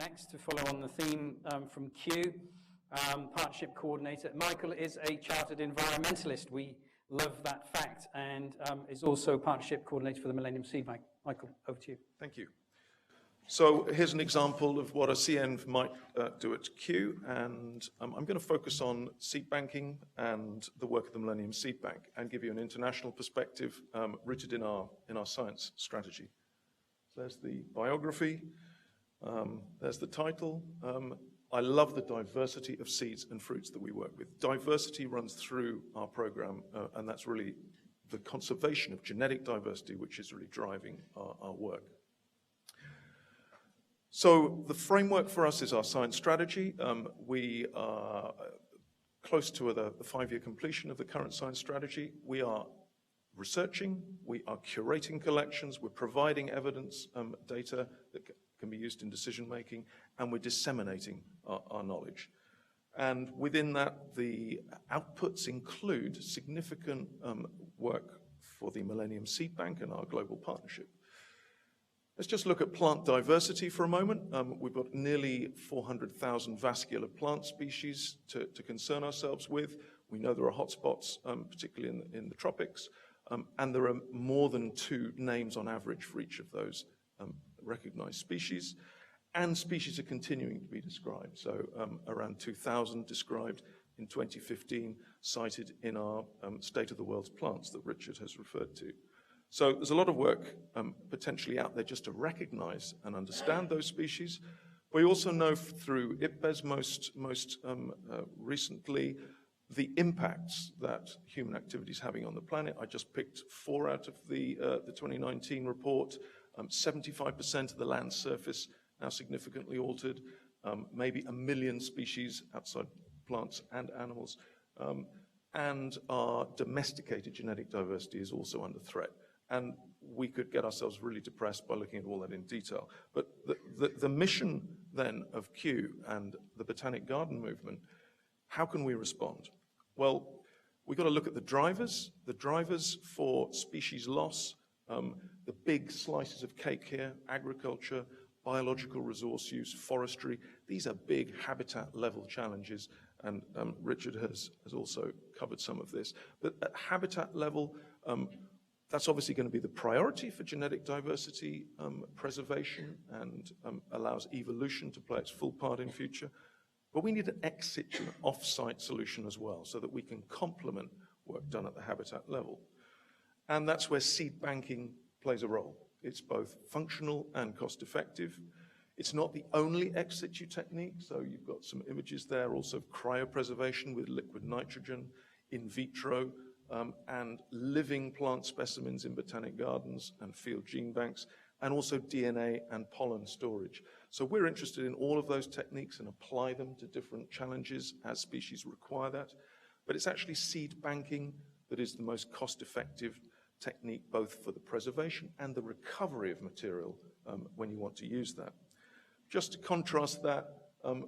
next to follow on the theme from Kew, Partnership Coordinator. Michael is a chartered environmentalist. We love that fact, and is also Partnership Coordinator for the Millennium Seed Bank. Michael, over to you. Thank you. So here's an example of what a CEnv might do at Kew, and I'm going to focus on seed banking and the work of the Millennium Seed Bank and give you an international perspective rooted in our science strategy. So there's the biography, there's the title. I love the diversity of seeds and fruits that we work with. Diversity runs through our program, and that's really the conservation of genetic diversity which is really driving our work. So the framework for us is our science strategy. We are close to the 5-year completion of the current science strategy. We are researching, we are curating collections, we're providing evidence data that can be used in decision making, and we're disseminating our knowledge. And within that, the outputs include significant work for the Millennium Seed Bank and our global partnership. Let's just look at plant diversity for a moment. We've got nearly 400,000 vascular plant species to concern ourselves with. We know there are hotspots, particularly in the tropics, and there are more than 2 names on average for each of those recognized species. And species are continuing to be described. So around 2,000 described in 2015, cited in our State of the World's Plants that Richard has referred to. So there's a lot of work potentially out there just to recognize and understand those species. We also know through IPBES most recently the impacts that human activity is having on the planet. I just picked 4 out of the 2019 report. 75% of the land surface now significantly altered, maybe 1 million species outside plants and animals, and our domesticated genetic diversity is also under threat. And we could get ourselves really depressed by looking at all that in detail. But the mission then of Kew and the Botanic Garden movement, how can we respond? Well, we've got to look at the drivers for species loss, the big slices of cake here: agriculture, biological resource use, forestry. These are big habitat level challenges, and Richard has also covered some of this. But at habitat level, that's obviously going to be the priority for genetic diversity preservation and allows evolution to play its full part in future. But we need an ex situ, off-site solution as well, so that we can complement work done at the habitat level. And that's where seed banking plays a role. It's both functional and cost-effective. It's not the only ex situ technique, so you've got some images there also of cryopreservation with liquid nitrogen, in vitro, and living plant specimens in botanic gardens and field gene banks, and also DNA and pollen storage. So we're interested in all of those techniques and apply them to different challenges as species require that. But it's actually seed banking that is the most cost-effective technique, both for the preservation and the recovery of material when you want to use that. Just to contrast that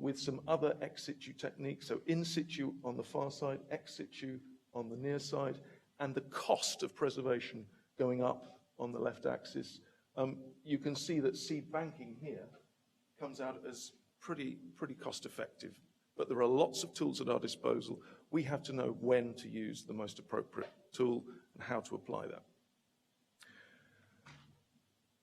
with some other ex situ techniques, so in situ on the far side, ex situ on the near side, and the cost of preservation going up on the left axis, you can see that seed banking here comes out as pretty cost effective. But there are lots of tools at our disposal. We have to know when to use the most appropriate tool and how to apply that.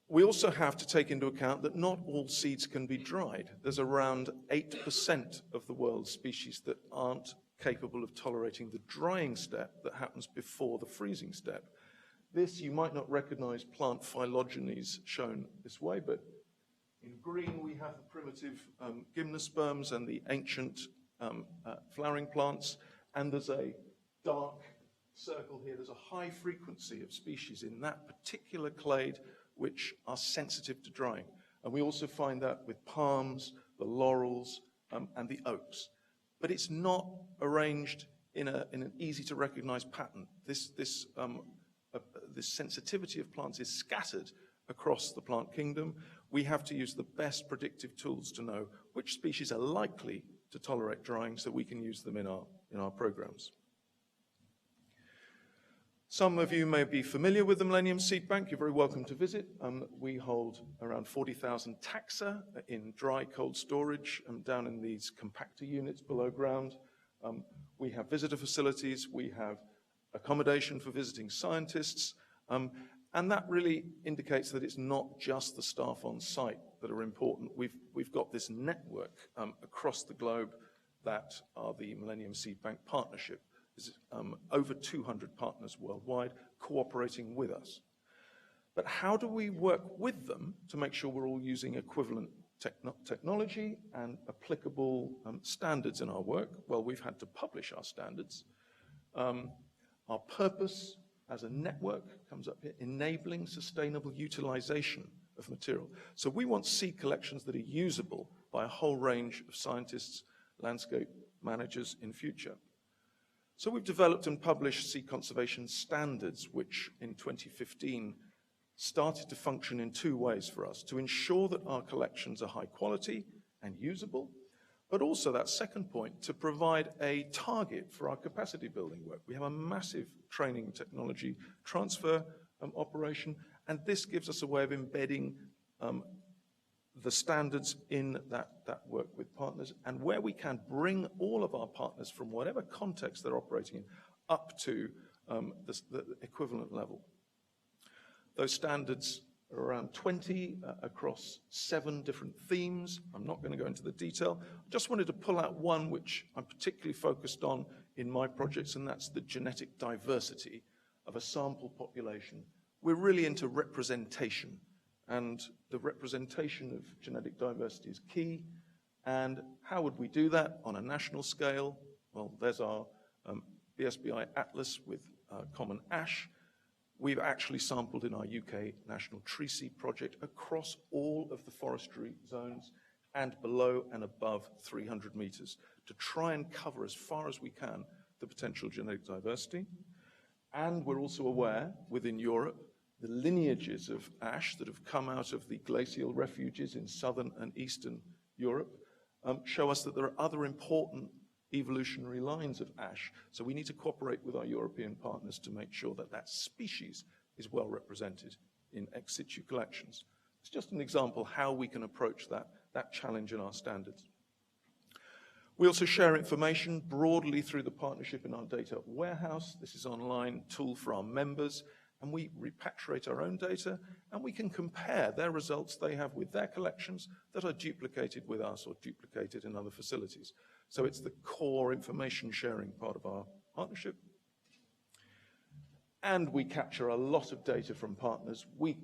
We also have to take into account that not all seeds can be dried. There's around 8% of the world's species that aren't capable of tolerating the drying step that happens before the freezing step. This, you might not recognize plant phylogenies shown this way, but in green we have the primitive gymnosperms and the ancient flowering plants, and there's a dark circle here. There's a high frequency of species in that particular clade which are sensitive to drying. And we also find that with palms, the laurels, and the oaks. But it's not arranged in an easy to recognize pattern. This sensitivity of plants is scattered across the plant kingdom. We have to use the best predictive tools to know which species are likely to tolerate drying so we can use them in our programs. Some of you may be familiar with the Millennium Seed Bank. You're very welcome to visit. We hold around 40,000 taxa in dry cold storage down in these compactor units below ground. We have visitor facilities. We have accommodation for visiting scientists. And that really indicates that it's not just the staff on site that are important. We've got this network across the globe that are the Millennium Seed Bank Partnership. There's over 200 partners worldwide cooperating with us. But how do we work with them to make sure we're all using equivalent technology and applicable standards in our work? Well, we've had to publish our standards. Our purpose as a network comes up here, enabling sustainable utilization of material. So we want seed collections that are usable by a whole range of scientists, landscape managers in future. So we've developed and published seed conservation standards, which in 2015 started to function in two ways for us, to ensure that our collections are high quality and usable, but also that second point, to provide a target for our capacity building work. We have a massive training technology transfer operation, and this gives us a way of embedding the standards in that work with partners, and where we can bring all of our partners from whatever context they're operating in up to the equivalent level. Those standards are around 20 across 7 different themes. I'm not going to go into the detail. I just wanted to pull out one which I'm particularly focused on in my projects, and that's the genetic diversity of a sample population. We're really into representation, and the representation of genetic diversity is key. And how would we do that on a national scale? Well, there's our BSBI Atlas with common ash. We've actually sampled in our UK National Tree Seed Project across all of the forestry zones and below and above 300 meters to try and cover as far as we can the potential genetic diversity. And we're also aware within Europe the lineages of ash that have come out of the glacial refuges in southern and eastern Europe show us that there are other important evolutionary lines of ash. So we need to cooperate with our European partners to make sure that that species is well represented in ex situ collections. It's just an example how we can approach that challenge in our standards. We also share information broadly through the partnership in our data warehouse. This is an online tool for our members, and we repatriate our own data, and we can compare their results they have with their collections that are duplicated with us or duplicated in other facilities. So it's the core information sharing part of our partnership. And we capture a lot of data from partners. We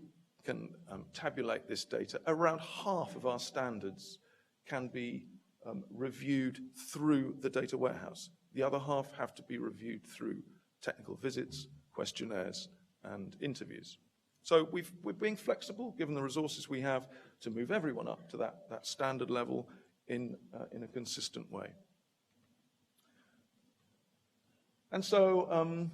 can tabulate this data. Around half of our standards can be reviewed through the data warehouse. The other half have to be reviewed through technical visits, questionnaires, and interviews. So we're being flexible, given the resources we have, to move everyone up to that standard level in a consistent way. And so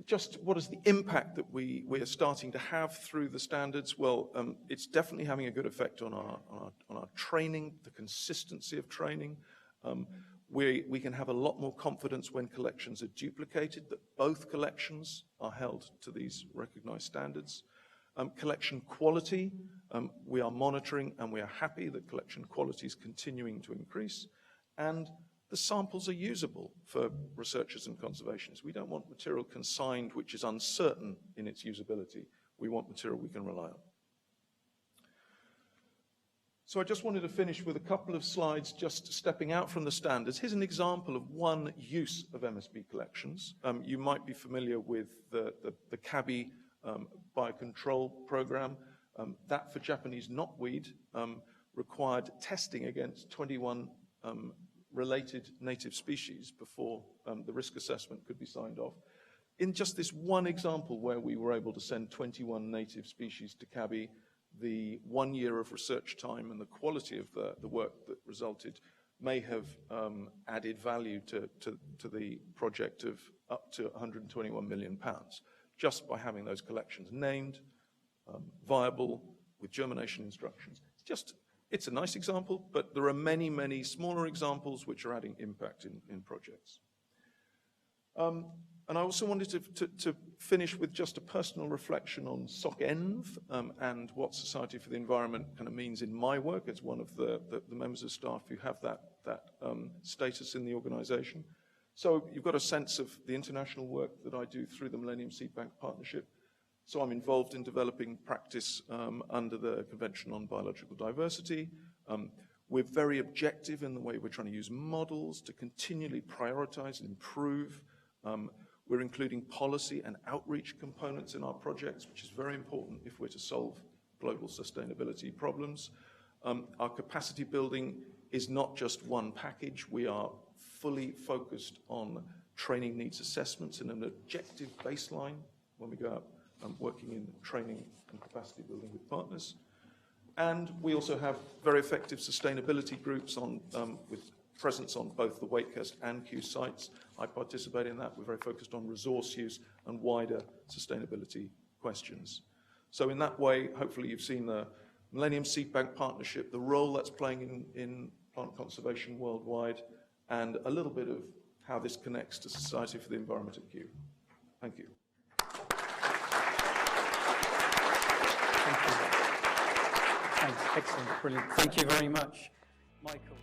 just what is the impact that we are starting to have through the standards? Well, it's definitely having a good effect on our training, the consistency of training. We can have a lot more confidence when collections are duplicated, that both collections are held to these recognized standards. Collection quality, we are monitoring, and we are happy that collection quality is continuing to increase. And the samples are usable for researchers and conservationists. We don't want material consigned which is uncertain in its usability. We want material we can rely on. So I just wanted to finish with a couple of slides just stepping out from the standards. Here's an example of one use of MSB collections. You might be familiar with the CABI biocontrol program. That for Japanese knotweed required testing against 21 related native species before the risk assessment could be signed off. In just this one example where we were able to send 21 native species to CABI, the 1 year of research time and the quality of the work that resulted may have added value to the project of up to £121 million, just by having those collections named, viable, with germination instructions. It's a nice example, but there are many, many smaller examples which are adding impact in projects. And I also wanted to finish with just a personal reflection on CEnv and what Society for the Environment kind of means in my work as one of the members of staff who have that status in the organization. So you've got a sense of the international work that I do through the Millennium Seed Bank Partnership. So I'm involved in developing practice under the Convention on Biological Diversity. We're very objective in the way we're trying to use models to continually prioritize and improve. We're including policy and outreach components in our projects, which is very important if we're to solve global sustainability problems. Our capacity building is not just one package. We are fully focused on training needs assessments and an objective baseline when we go out working in training and capacity building with partners. And we also have very effective sustainability groups with presence on both the Wakehurst and Kew sites. I participate in that. We're very focused on resource use and wider sustainability questions. So in that way, hopefully you've seen the Millennium Seed Bank Partnership, the role that's playing in plant conservation worldwide, and a little bit of how this connects to Society for the Environment at Kew. Thank you. Thanks. Excellent. Brilliant. Thank you very much, Michael.